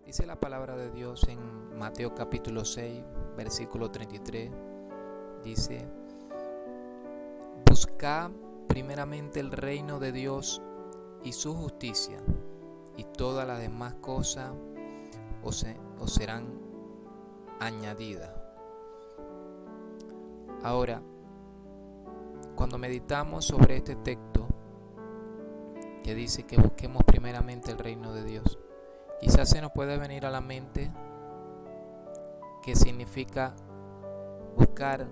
Dice la palabra de Dios en Mateo capítulo 6, versículo 33. Dice: Buscad primeramente el reino de Dios y su justicia, y todas las demás cosas os serán añadidas. Ahora, cuando meditamos sobre este texto que dice que busquemos primeramente el reino de Dios, quizás se nos puede venir a la mente que significa buscar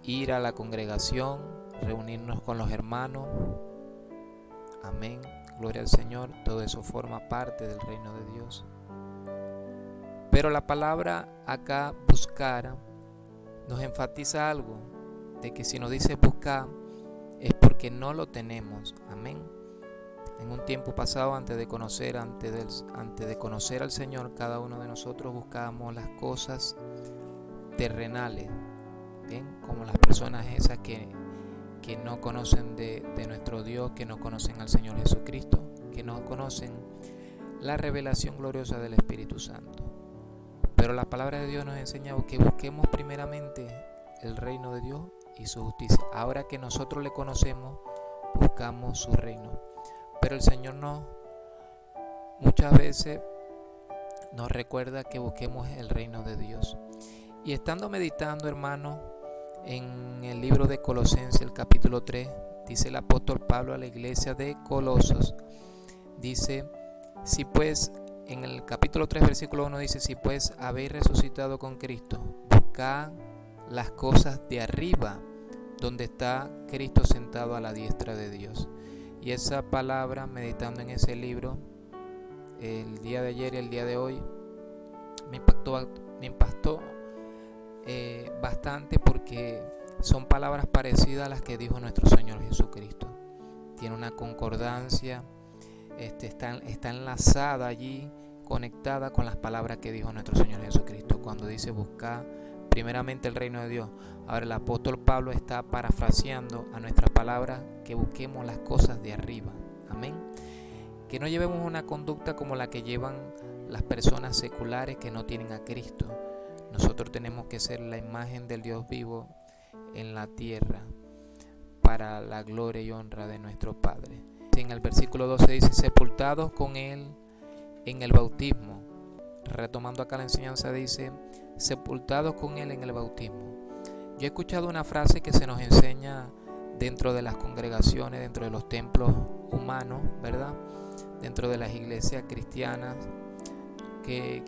ir a la congregación, reunirnos con los hermanos. Amén, gloria al Señor. Todo eso forma parte del reino de Dios. Pero la palabra acá, buscar, nos enfatiza algo, de que si nos dice buscar es porque no lo tenemos. Amén. En un tiempo pasado, antes de conocer al Señor, cada uno de nosotros buscábamos las cosas terrenales, bien, como las personas esas que no conocen de nuestro Dios, que no conocen al Señor Jesucristo, que no conocen la revelación gloriosa del Espíritu Santo. Pero la palabra de Dios nos enseña que busquemos primeramente el reino de Dios y su justicia. Ahora que nosotros le conocemos, buscamos su reino. Pero el Señor muchas veces nos recuerda que busquemos el reino de Dios. Y estando meditando, hermano, en el libro de Colosenses, el capítulo 3, dice el apóstol Pablo a la iglesia de Colosos, dice: si pues, en el capítulo 3, versículo 1 dice: si pues habéis resucitado con Cristo, buscad las cosas de arriba, donde está Cristo sentado a la diestra de Dios. Y esa palabra, meditando en ese libro, el día de ayer y el día de hoy, me impactó bastante, porque son palabras parecidas a las que dijo nuestro Señor Jesucristo. Tiene una concordancia, está enlazada allí, conectada con las palabras que dijo nuestro Señor Jesucristo cuando dice buscar primeramente el reino de Dios. Ahora el apóstol Pablo está parafraseando a nuestras palabras, que busquemos las cosas de arriba. Amén. Que no llevemos una conducta como la que llevan las personas seculares que no tienen a Cristo. Nosotros tenemos que ser la imagen del Dios vivo en la tierra, para la gloria y honra de nuestro Padre. En el versículo 12 dice: sepultados con Él en el bautismo. Retomando acá la enseñanza, dice: sepultados con Él en el bautismo. Yo he escuchado una frase que se nos enseña dentro de las congregaciones, dentro de los templos humanos, ¿verdad? Dentro de las iglesias cristianas, que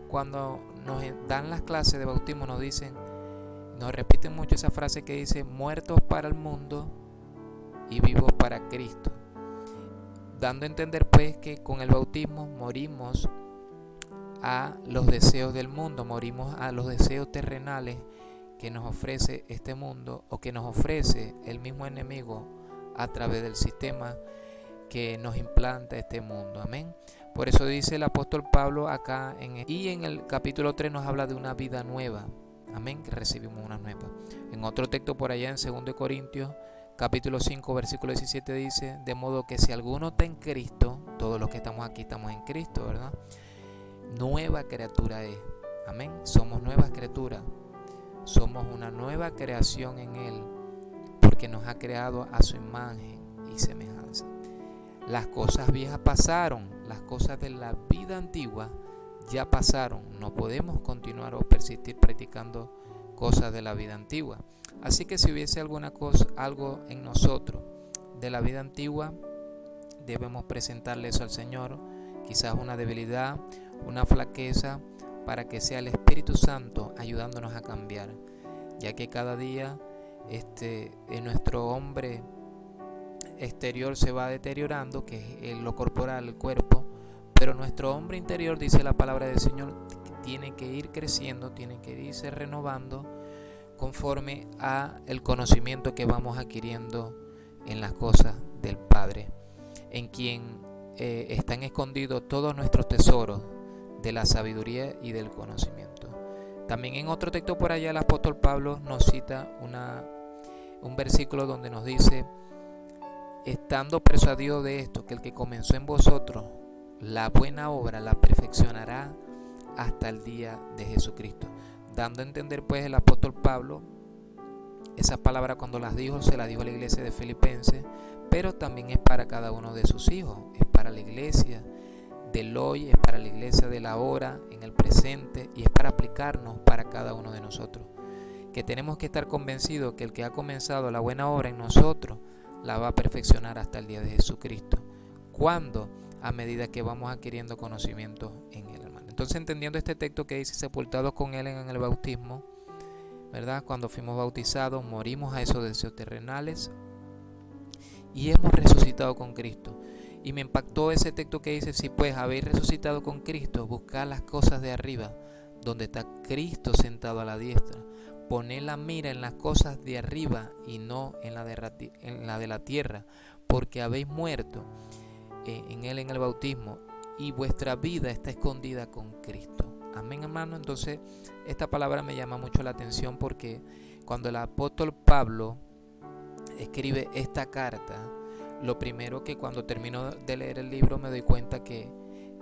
cuando nos dan las clases de bautismo nos repiten mucho esa frase que dice: muertos para el mundo y vivos para Cristo. Dando a entender pues que con el bautismo morimos a los deseos del mundo, morimos a los deseos terrenales que nos ofrece este mundo, o que nos ofrece el mismo enemigo a través del sistema que nos implanta este mundo. Amén. Por eso dice el apóstol Pablo acá y en el capítulo 3 nos habla de una vida nueva. Amén, que recibimos una nueva. En otro texto por allá en 2 Corintios capítulo 5 versículo 17 dice: de modo que si alguno está en Cristo, todos los que estamos aquí estamos en Cristo, ¿verdad? Nueva criatura es. Amén. Somos nuevas criaturas. Somos una nueva creación en Él, porque nos ha creado a su imagen y semejanza. Las cosas viejas pasaron, las cosas de la vida antigua ya pasaron. No podemos continuar o persistir practicando cosas de la vida antigua. Así que si hubiese algo en nosotros de la vida antigua, debemos presentarle eso al Señor. Quizás una debilidad, una flaqueza, para que sea el Espíritu Santo ayudándonos a cambiar, ya que cada día nuestro hombre exterior se va deteriorando, que es lo corporal, el cuerpo, pero nuestro hombre interior, dice la palabra del Señor, tiene que ir creciendo, tiene que irse renovando conforme a el conocimiento que vamos adquiriendo en las cosas del Padre, en quien están escondidos todos nuestros tesoros de la sabiduría y del conocimiento. También en otro texto por allá el apóstol Pablo nos cita un versículo donde nos dice: estando persuadido de esto, que el que comenzó en vosotros la buena obra la perfeccionará hasta el día de Jesucristo. Dando a entender pues el apóstol Pablo, esas palabras cuando las dijo, se las dijo a la iglesia de Filipenses, pero también es para cada uno de sus hijos, es para la iglesia del hoy, es para la iglesia del ahora, en el presente, y es para aplicarnos para cada uno de nosotros. Que tenemos que estar convencidos que el que ha comenzado la buena obra en nosotros, la va a perfeccionar hasta el día de Jesucristo. ¿Cuándo? A medida que vamos adquiriendo conocimiento en Él, hermano. Entonces, entendiendo este texto que dice, sepultados con Él en el bautismo, ¿verdad? Cuando fuimos bautizados, morimos a esos deseos terrenales y hemos resucitado con Cristo. Y me impactó ese texto que dice, si pues habéis resucitado con Cristo, buscad las cosas de arriba, donde está Cristo sentado a la diestra. Poned la mira en las cosas de arriba y no en la de la tierra, porque habéis muerto en Él en el bautismo y vuestra vida está escondida con Cristo. Amén, hermano. Entonces, esta palabra me llama mucho la atención porque cuando el apóstol Pablo escribe esta carta, lo primero que cuando termino de leer el libro me doy cuenta que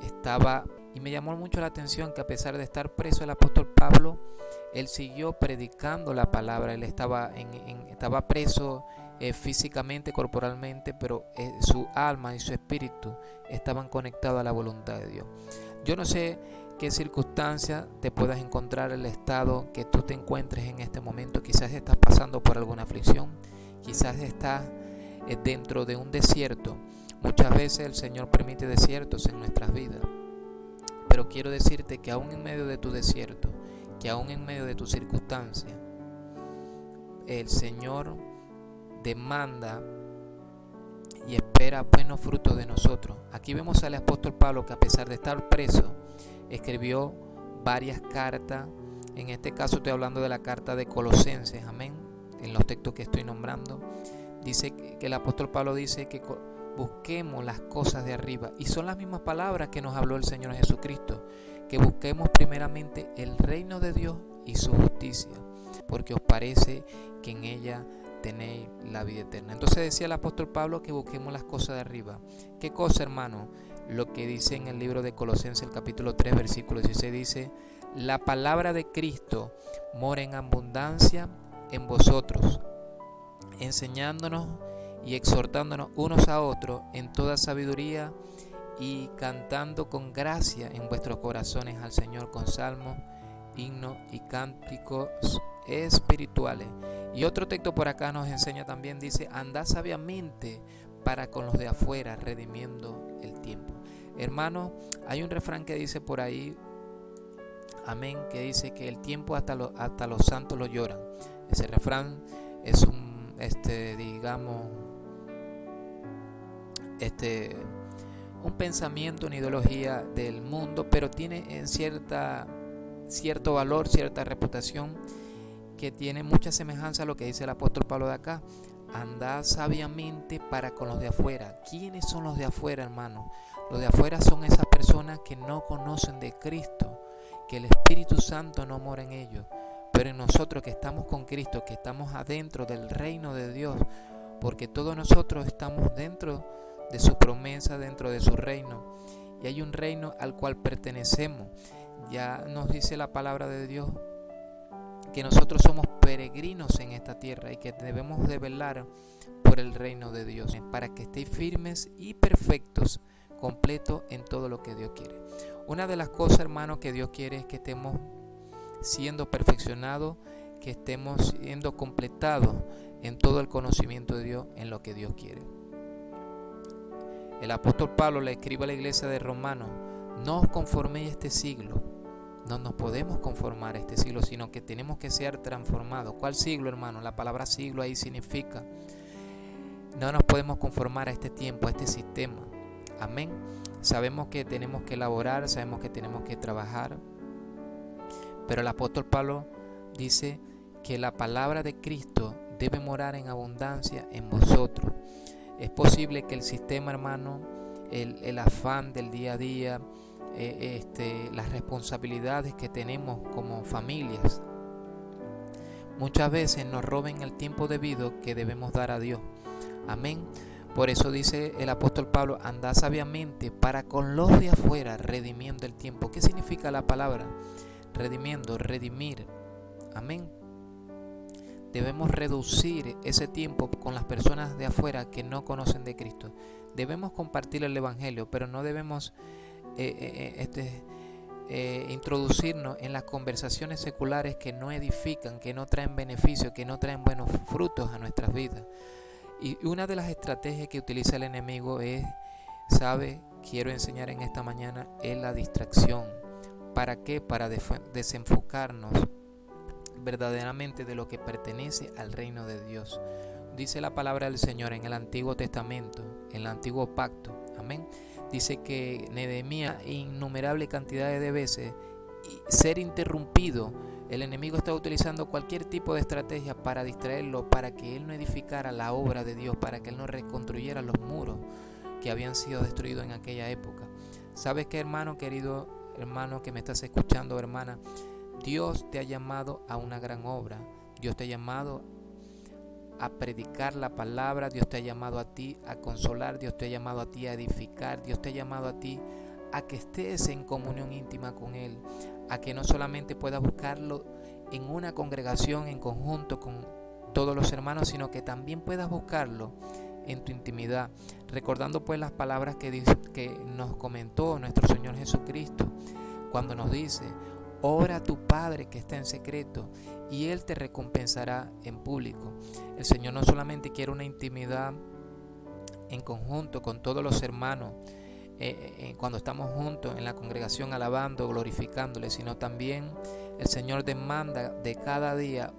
estaba, y me llamó mucho la atención que a pesar de estar preso el apóstol Pablo, él siguió predicando la palabra. Él estaba preso físicamente, corporalmente, pero su alma y su espíritu estaban conectados a la voluntad de Dios. Yo no sé qué circunstancia te puedas encontrar, el estado que tú te encuentres en este momento. Quizás estás pasando por alguna aflicción, quizás estás dentro de un desierto. Muchas veces el Señor permite desiertos en nuestras vidas, pero quiero decirte que aún en medio de tu desierto, que aún en medio de tu circunstancia, el Señor demanda y espera buenos frutos de nosotros. Aquí vemos al apóstol Pablo que a pesar de estar preso, escribió varias cartas. En este caso estoy hablando de la carta de Colosenses, amén, en los textos que estoy nombrando. Dice que el apóstol Pablo dice que busquemos las cosas de arriba, y son las mismas palabras que nos habló el Señor Jesucristo, que busquemos primeramente el reino de Dios y su justicia, porque os parece que en ella tenéis la vida eterna. Entonces decía el apóstol Pablo que busquemos las cosas de arriba. ¿Qué cosa, hermano? Lo que dice en el libro de Colosenses, el capítulo 3, versículo 16, dice: la palabra de Cristo mora en abundancia en vosotros, enseñándonos y exhortándonos unos a otros en toda sabiduría, y cantando con gracia en vuestros corazones al Señor con salmos, himnos y cánticos espirituales. Y otro texto por acá nos enseña también, dice: andad sabiamente para con los de afuera, redimiendo el tiempo. Hermano, hay un refrán que dice por ahí, amén, que dice que el tiempo hasta los santos lo lloran. Ese refrán es un pensamiento, una ideología del mundo, pero tiene en cierto valor, cierta reputación, que tiene mucha semejanza a lo que dice el apóstol Pablo de acá: andad sabiamente para con los de afuera. ¿Quiénes son los de afuera, hermano? Los de afuera son esas personas que no conocen de Cristo, que el Espíritu Santo no mora en ellos. Pero en nosotros que estamos con Cristo, que estamos adentro del reino de Dios, porque todos nosotros estamos dentro de su promesa, dentro de su reino, y hay un reino al cual pertenecemos. Ya nos dice la palabra de Dios que nosotros somos peregrinos en esta tierra y que debemos de velar por el reino de Dios, para que estéis firmes y perfectos, completos en todo lo que Dios quiere. Una de las cosas, hermanos, que Dios quiere es que estemos siendo perfeccionados, que estemos siendo completados en todo el conocimiento de Dios, en lo que Dios quiere. El apóstol Pablo le escribe a la iglesia de Romanos: no os conforméis a este siglo. No nos podemos conformar a este siglo, sino que tenemos que ser transformados. ¿Cuál siglo, hermano? La palabra siglo ahí significa: no nos podemos conformar a este tiempo, a este sistema. Amén. Sabemos que tenemos que elaborar, sabemos que tenemos que trabajar, pero el apóstol Pablo dice que la palabra de Cristo debe morar en abundancia en vosotros. Es posible que el sistema, hermano, el afán del día a día, las responsabilidades que tenemos como familias, muchas veces nos roben el tiempo debido que debemos dar a Dios. Amén. Por eso dice el apóstol Pablo: andad sabiamente para con los de afuera, redimiendo el tiempo. ¿Qué significa la palabra redimiendo? Redimir. Amén. Debemos reducir ese tiempo con las personas de afuera que no conocen de Cristo. Debemos compartir el evangelio, pero no debemos introducirnos en las conversaciones seculares que no edifican, que no traen beneficios, que no traen buenos frutos a nuestras vidas. Y una de las estrategias que utiliza el enemigo es, quiero enseñar en esta mañana, es la distracción. ¿Para qué? Para desenfocarnos verdaderamente de lo que pertenece al reino de Dios. Dice la palabra del Señor en el Antiguo Testamento, en el Antiguo Pacto, amén. Dice que Nehemías, innumerable cantidades de veces, ser interrumpido, el enemigo estaba utilizando cualquier tipo de estrategia para distraerlo, para que él no edificara la obra de Dios, para que él no reconstruyera los muros que habían sido destruidos en aquella época. ¿Sabes qué, hermano, querido hermano que me estás escuchando, hermana? Dios te ha llamado a una gran obra. Dios te ha llamado a predicar la palabra. Dios te ha llamado a ti a consolar. Dios te ha llamado a ti a edificar. Dios te ha llamado a ti a que estés en comunión íntima con Él, a que no solamente puedas buscarlo en una congregación en conjunto con todos los hermanos, sino que también puedas buscarlo en tu intimidad, recordando pues las palabras que nos comentó nuestro Señor Jesucristo cuando nos dice: ora a tu Padre que está en secreto y Él te recompensará en público. El Señor no solamente quiere una intimidad en conjunto con todos los hermanos, cuando estamos juntos en la congregación alabando, glorificándole, sino también el Señor demanda de cada día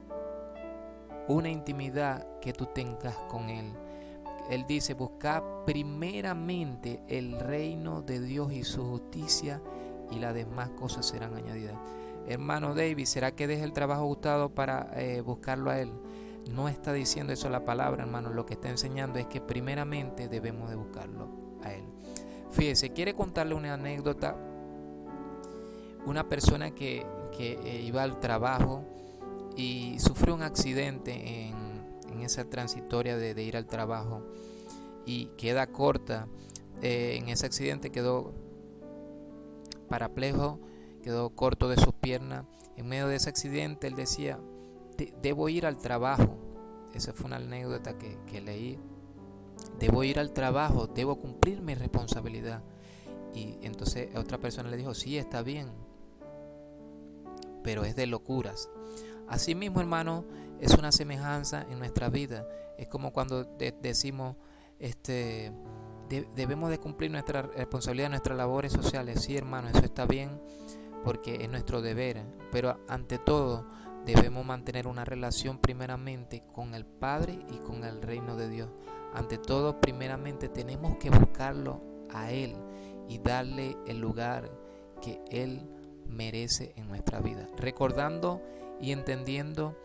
una intimidad que tú tengas con Él. Él dice: buscad primeramente el reino de Dios y su justicia, y las demás cosas serán añadidas. Hermano David, ¿será que deje el trabajo gustado para buscarlo a Él? No está diciendo eso la palabra, hermano. Lo que está enseñando es que primeramente debemos de buscarlo a Él. Fíjese, quiere contarle una anécdota. Una persona que iba al trabajo y sufrió un accidente en esa transitoria de ir al trabajo, y queda corta. En ese accidente quedó paraplejo, quedó corto de sus piernas. En medio de ese accidente él decía: debo ir al trabajo. Esa fue una anécdota que leí. Debo ir al trabajo, debo cumplir mi responsabilidad. Y entonces otra persona le dijo: sí, está bien, pero es de locuras. Asimismo, hermano, es una semejanza en nuestra vida. Es como cuando decimos, debemos de cumplir nuestra responsabilidad, nuestras labores sociales. Sí, hermano, eso está bien, porque es nuestro deber. Pero ante todo, debemos mantener una relación primeramente con el Padre y con el reino de Dios. Ante todo, primeramente tenemos que buscarlo a Él y darle el lugar que Él merece en nuestra vida, recordando y entendiendo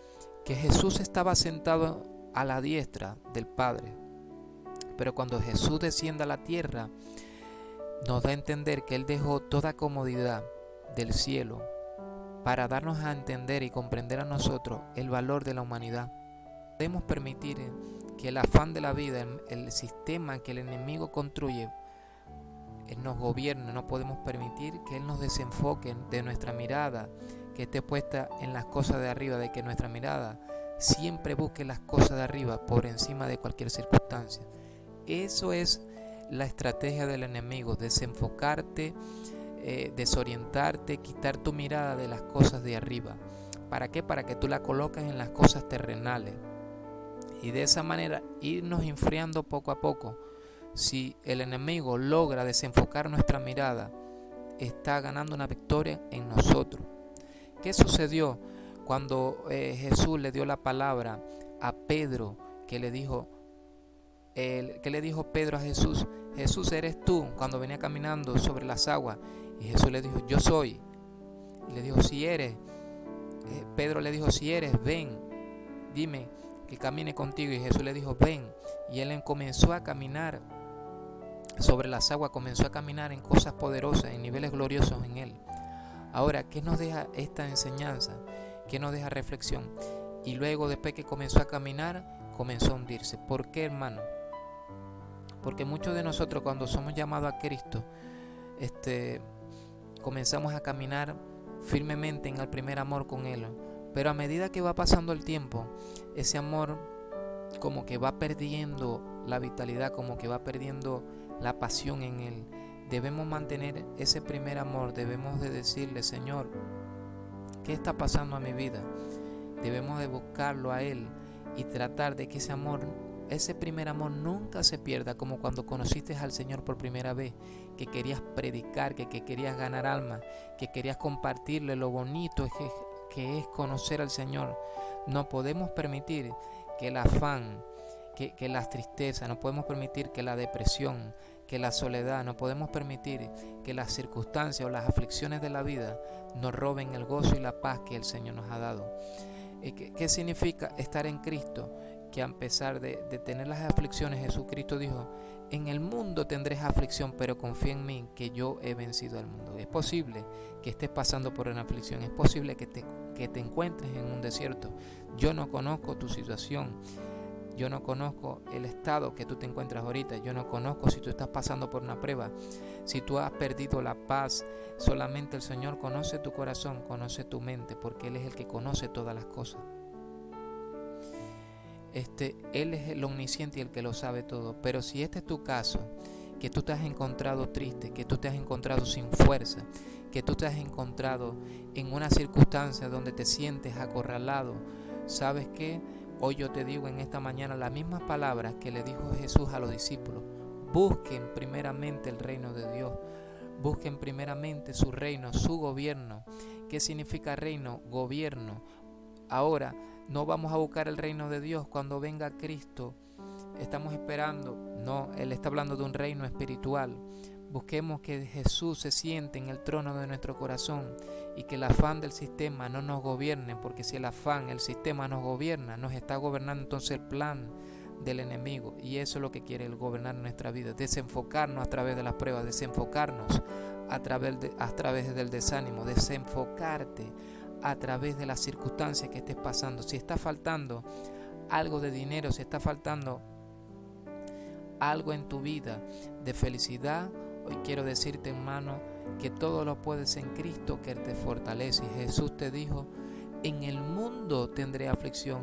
que Jesús estaba sentado a la diestra del Padre. Pero cuando Jesús desciende a la tierra, nos da a entender que Él dejó toda comodidad del cielo para darnos a entender y comprender a nosotros el valor de la humanidad. Podemos permitir que el afán de la vida, el sistema que el enemigo construye, nos gobierne. No podemos permitir que Él nos desenfoque de nuestra mirada, que esté puesta en las cosas de arriba, de que nuestra mirada siempre busque las cosas de arriba por encima de cualquier circunstancia. Eso es la estrategia del enemigo: desenfocarte, desorientarte, quitar tu mirada de las cosas de arriba. ¿Para qué? Para que tú la coloques en las cosas terrenales, y de esa manera irnos enfriando poco a poco. Si el enemigo logra desenfocar nuestra mirada, está ganando una victoria en nosotros. ¿Qué sucedió cuando Jesús le dio la palabra a Pedro? ¿Qué le dijo Pedro a Jesús? Jesús, ¿eres tú? Cuando venía caminando sobre las aguas. Y Jesús le dijo: yo soy. Y le dijo: si eres. Pedro le dijo: si eres, ven, dime que camine contigo. Y Jesús le dijo: ven. Y él comenzó a caminar sobre las aguas, comenzó a caminar en cosas poderosas, en niveles gloriosos en Él. Ahora, ¿qué nos deja esta enseñanza? ¿Qué nos deja reflexión? Y luego, después que comenzó a caminar, comenzó a hundirse. ¿Por qué, hermano? Porque muchos de nosotros, cuando somos llamados a Cristo, comenzamos a caminar firmemente en el primer amor con Él. Pero a medida que va pasando el tiempo, ese amor como que va perdiendo la vitalidad, como que va perdiendo la pasión en Él. Debemos mantener ese primer amor, debemos de decirle: Señor, ¿qué está pasando a mi vida? Debemos de buscarlo a Él y tratar de que ese primer amor nunca se pierda, como cuando conociste al Señor por primera vez, que querías predicar, que querías ganar almas, que querías compartirle lo bonito que es conocer al Señor. No podemos permitir que el afán, que las tristezas, no podemos permitir que la depresión, que la soledad, no podemos permitir que las circunstancias o las aflicciones de la vida nos roben el gozo y la paz que el Señor nos ha dado. ¿Qué significa estar en Cristo? Que a pesar de tener las aflicciones, Jesucristo dijo: en el mundo tendréis aflicción, pero confía en mí, que yo he vencido al mundo. Es posible que estés pasando por una aflicción, es posible que te encuentres en un desierto. Yo no conozco tu situación, yo no conozco el estado que tú te encuentras ahorita, yo no conozco si tú estás pasando por una prueba, si tú has perdido la paz. Solamente el Señor conoce tu corazón, conoce tu mente, porque Él es el que conoce todas las cosas. Él es el omnisciente y el que lo sabe todo. Pero si este es tu caso, que tú te has encontrado triste, que tú te has encontrado sin fuerza, que tú te has encontrado en una circunstancia donde te sientes acorralado, ¿sabes qué? Hoy yo te digo en esta mañana las mismas palabras que le dijo Jesús a los discípulos: busquen primeramente el reino de Dios, busquen primeramente su reino, su gobierno. ¿Qué significa reino? Gobierno. Ahora, no vamos a buscar el reino de Dios cuando venga Cristo. Estamos esperando. No, Él está hablando de un reino espiritual. Busquemos que Jesús se siente en el trono de nuestro corazón y que el afán del sistema no nos gobierne, porque si el sistema nos gobierna, nos está gobernando entonces el plan del enemigo, y eso es lo que quiere Él, gobernar nuestra vida, desenfocarnos a través de las pruebas, desenfocarnos a través del desánimo, desenfocarte a través de las circunstancias que estés pasando. Si está faltando algo de dinero, si está faltando algo en tu vida de felicidad, hoy quiero decirte, hermano, que todo lo puedes en Cristo que te fortalece. Y Jesús te dijo: en el mundo tendré aflicción.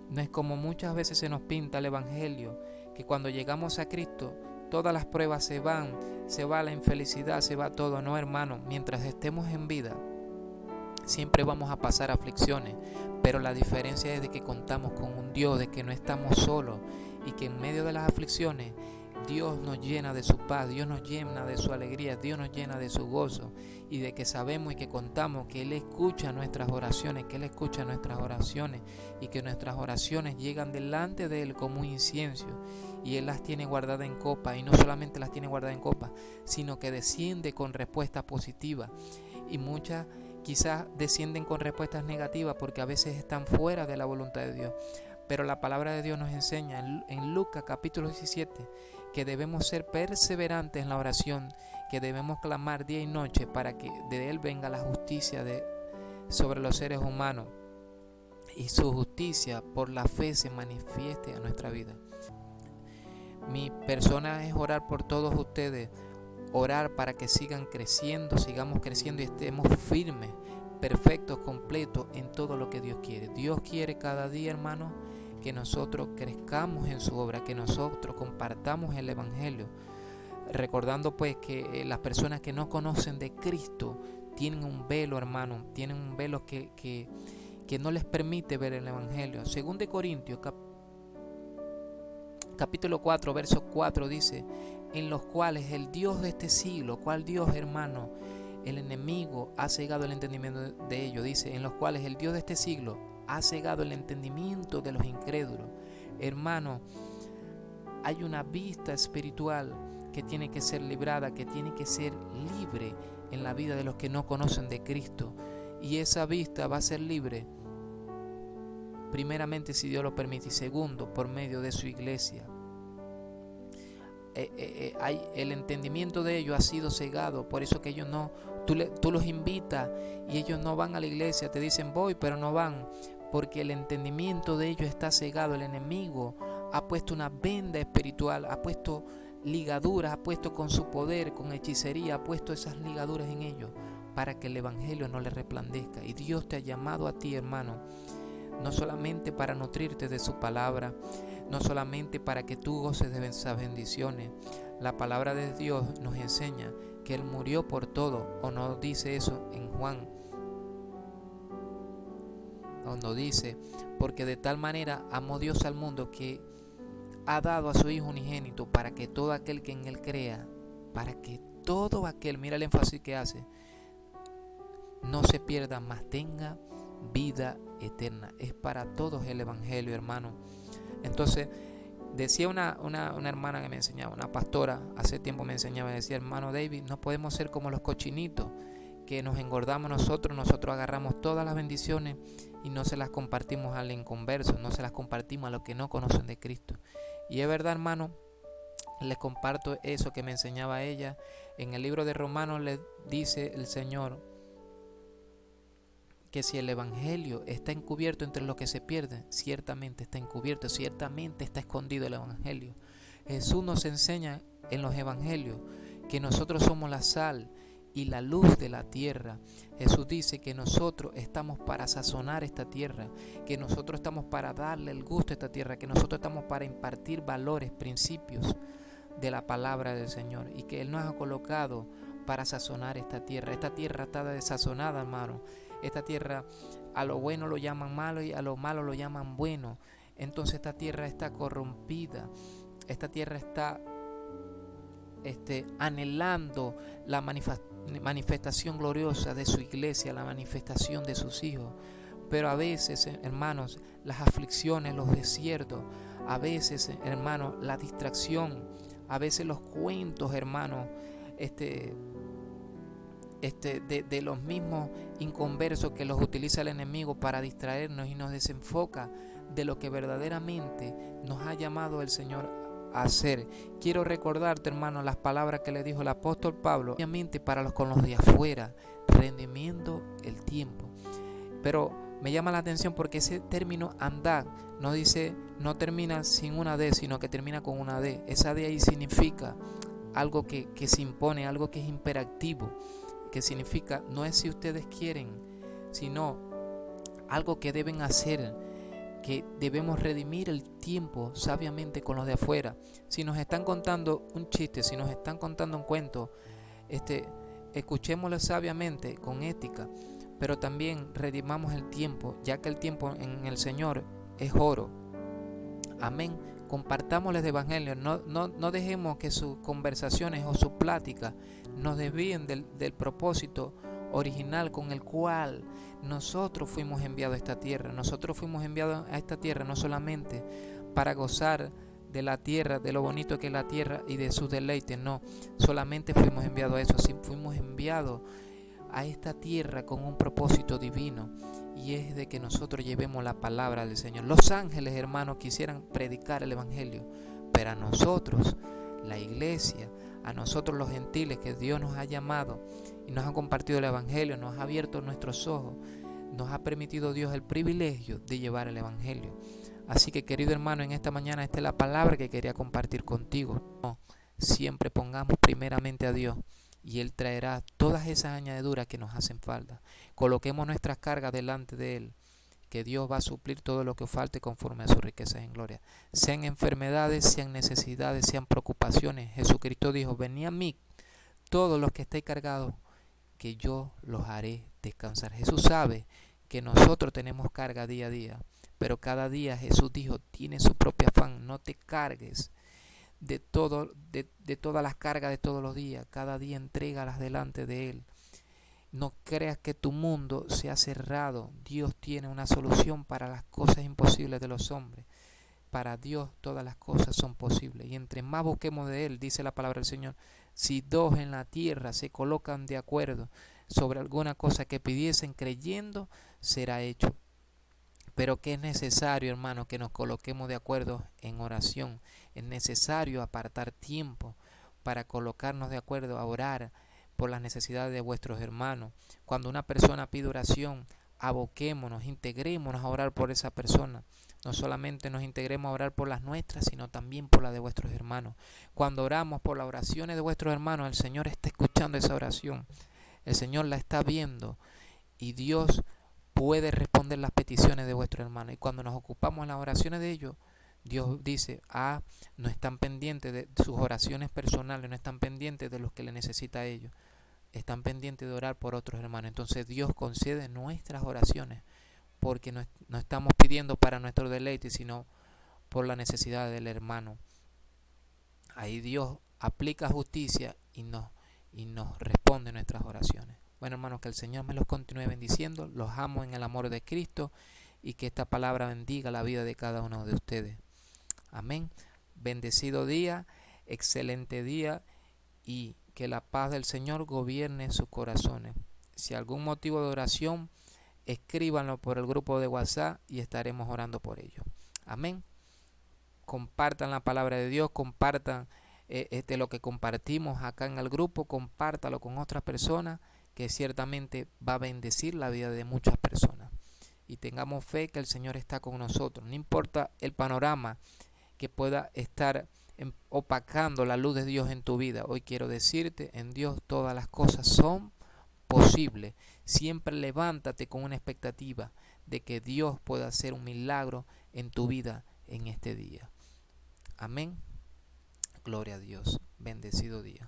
No es como muchas veces se nos pinta el evangelio, que cuando llegamos a Cristo todas las pruebas se van, se va la infelicidad, se va todo. No, hermano, mientras estemos en vida siempre vamos a pasar aflicciones, pero la diferencia es de que contamos con un Dios, de que no estamos solos, y que en medio de las aflicciones Dios nos llena de su paz, Dios nos llena de su alegría, Dios nos llena de su gozo, y de que sabemos y que contamos que Él escucha nuestras oraciones, y que nuestras oraciones llegan delante de Él como un incienso, y Él las tiene guardadas en copa, y no solamente las tiene guardadas en copa, sino que desciende con respuestas positivas, y muchas quizás descienden con respuestas negativas porque a veces están fuera de la voluntad de Dios. Pero la palabra de Dios nos enseña en Lucas capítulo 17 que debemos ser perseverantes en la oración, que debemos clamar día y noche para que de Él venga la justicia sobre los seres humanos, y su justicia por la fe se manifieste en nuestra vida. Mi persona es orar por todos ustedes, orar para que sigamos creciendo y estemos firmes, perfectos, completos en todo lo que Dios quiere. Dios quiere cada día, hermano, que nosotros crezcamos en su obra, que nosotros compartamos el evangelio, recordando pues que las personas que no conocen de Cristo tienen un velo, hermano, tienen un velo que no les permite ver el evangelio. Según de Corintios capítulo 4 verso 4 dice: en los cuales el Dios de este siglo, ¿cuál Dios, hermano? El enemigo ha cegado el entendimiento de ellos. Dice: en los cuales el Dios de este siglo ha cegado el entendimiento de los incrédulos. Hermano, hay una vista espiritual que tiene que ser librada, que tiene que ser libre en la vida de los que no conocen de Cristo. Y esa vista va a ser libre, primeramente, si Dios lo permite, y segundo, por medio de su iglesia. El entendimiento de ellos ha sido cegado, por eso que ellos no, tú los invitas y ellos no van a la iglesia, te dicen voy, pero no van, porque el entendimiento de ellos está cegado. El enemigo ha puesto una venda espiritual, ha puesto ligaduras, ha puesto con su poder, con hechicería, ha puesto esas ligaduras en ellos para que el evangelio no les resplandezca. Y Dios te ha llamado a ti, hermano, no solamente para nutrirte de su palabra, no solamente para que tú goces de esas bendiciones. La palabra de Dios nos enseña que Él murió por todo, o no dice eso en Juan, cuando dice, porque de tal manera amó Dios al mundo que ha dado a su Hijo unigénito para que todo aquel que en Él crea, para que todo aquel, mira el énfasis que hace, no se pierda, mas tenga vida eterna. Es para todos el evangelio, hermano. Entonces, decía una hermana que me enseñaba, una pastora, hace tiempo me enseñaba, decía, hermano David, no podemos ser como los cochinitos, que nos engordamos nosotros agarramos todas las bendiciones y no se las compartimos al inconverso, no se las compartimos a los que no conocen de Cristo. Y es verdad, hermano, les comparto eso que me enseñaba ella. En el libro de Romanos le dice el Señor que si el evangelio está encubierto entre los que se pierden, ciertamente está encubierto, ciertamente está escondido el evangelio. Jesús nos enseña en los evangelios que nosotros somos la sal y la luz de la tierra. Jesús dice que nosotros estamos para sazonar esta tierra, que nosotros estamos para darle el gusto a esta tierra, que nosotros estamos para impartir valores, principios de la palabra del Señor, y que Él nos ha colocado para sazonar esta tierra. Esta tierra está desazonada, hermano. Esta tierra, a lo bueno lo llaman malo y a lo malo lo llaman bueno. Entonces esta tierra está corrompida. Esta tierra está anhelando la manifestación gloriosa de su iglesia, la manifestación de sus hijos. Pero a veces, hermanos, las aflicciones, los desiertos, a veces, hermanos, la distracción, a veces los cuentos, hermanos, de los mismos inconversos que los utiliza el enemigo para distraernos y nos desenfoca de lo que verdaderamente nos ha llamado el Señor a hacer. Quiero recordarte, hermano, las palabras que le dijo el apóstol Pablo, obviamente para los con los de afuera, redimiendo el tiempo. Pero me llama la atención porque ese término andar no dice, no termina sin una D, sino que termina con una D. Esa D ahí significa algo que se impone, algo que es imperativo, que significa no es si ustedes quieren, sino algo que deben hacer, que debemos redimir el tiempo sabiamente con los de afuera. Si nos están contando un chiste, si nos están contando un cuento, escuchémoslo sabiamente, con ética, pero también redimamos el tiempo, ya que el tiempo en el Señor es oro. Amén. Compartámosles de evangelio, no dejemos que sus conversaciones o su plática nos desvíen del propósito original con el cual nosotros fuimos enviados a esta tierra. Nosotros fuimos enviados a esta tierra no solamente para gozar de la tierra, de lo bonito que es la tierra y de sus deleites, no, solamente fuimos enviados a eso, sí, fuimos enviados a esta tierra con un propósito divino, y es de que nosotros llevemos la palabra del Señor. Los ángeles, hermanos, quisieran predicar el evangelio, pero a nosotros, la iglesia, a nosotros los gentiles que Dios nos ha llamado y nos ha compartido el evangelio, nos ha abierto nuestros ojos, nos ha permitido Dios el privilegio de llevar el evangelio. Así que, querido hermano, en esta mañana esta es la palabra que quería compartir contigo. Siempre pongamos primeramente a Dios y Él traerá todas esas añadiduras que nos hacen falta. Coloquemos nuestras cargas delante de Él, que Dios va a suplir todo lo que falte conforme a sus riquezas en gloria. Sean enfermedades, sean necesidades, sean preocupaciones. Jesucristo dijo, venid a mí todos los que estéis cargados, que yo los haré descansar. Jesús sabe que nosotros tenemos carga día a día, pero cada día Jesús dijo, tiene su propio afán, no te cargues de todas las cargas de todos los días. Cada día entrégalas delante de Él. No creas que tu mundo se ha cerrado. Dios tiene una solución para las cosas imposibles de los hombres. Para Dios todas las cosas son posibles. Y entre más busquemos de Él, dice la palabra del Señor, si dos en la tierra se colocan de acuerdo sobre alguna cosa que pidiesen creyendo, será hecho. Pero que es necesario, hermano, que nos coloquemos de acuerdo en oración. Es necesario apartar tiempo para colocarnos de acuerdo a orar por las necesidades de vuestros hermanos. Cuando una persona pide oración, aboquémonos, integrémonos a orar por esa persona. No solamente nos integremos a orar por las nuestras, sino también por las de vuestros hermanos. Cuando oramos por las oraciones de vuestros hermanos, el Señor está escuchando esa oración. El Señor la está viendo y Dios puede responder las peticiones de vuestros hermanos. Y cuando nos ocupamos en las oraciones de ellos, Dios dice, no están pendientes de sus oraciones personales, no están pendientes de los que le necesita a ellos, están pendientes de orar por otros hermanos. Entonces Dios concede nuestras oraciones, porque no estamos pidiendo para nuestro deleite, sino por la necesidad del hermano. Ahí Dios aplica justicia y nos responde nuestras oraciones. Bueno, hermanos, que el Señor me los continúe bendiciendo. Los amo en el amor de Cristo y que esta palabra bendiga la vida de cada uno de ustedes. Amén. Bendecido día, excelente día, y que la paz del Señor gobierne sus corazones. Si algún motivo de oración, escríbanlo por el grupo de WhatsApp y estaremos orando por ello. Amén. Compartan la palabra de Dios, compartan lo que compartimos acá en el grupo, compártalo con otras personas, que ciertamente va a bendecir la vida de muchas personas. Y tengamos fe que el Señor está con nosotros. No importa el panorama que pueda estar opacando la luz de Dios en tu vida. Hoy quiero decirte, en Dios todas las cosas son posibles. Siempre levántate con una expectativa de que Dios pueda hacer un milagro en tu vida en este día. Amén. Gloria a Dios. Bendecido día.